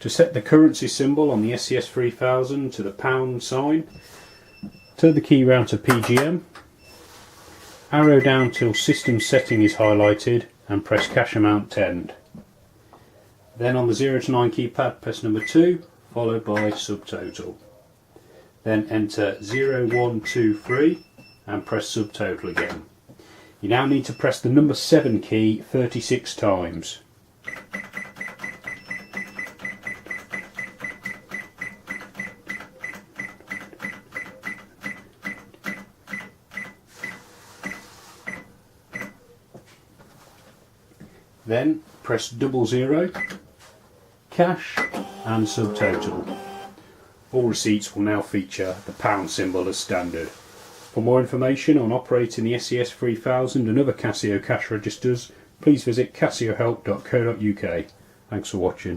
To set the currency symbol on the SE-S3000 to the pound sign, turn the key round to PGM, arrow down till system setting is highlighted and press cash amount 10. Then on the 0 to 9 keypad press number 2 followed by subtotal. Then enter 0123 and press subtotal again. You now need to press the number 7 key 36 times. Then press 00, cash and subtotal. All receipts will now feature the pound symbol as standard. For more information on operating the SE-S3000 and other Casio cash registers, please visit casiohelp.co.uk. Thanks for watching.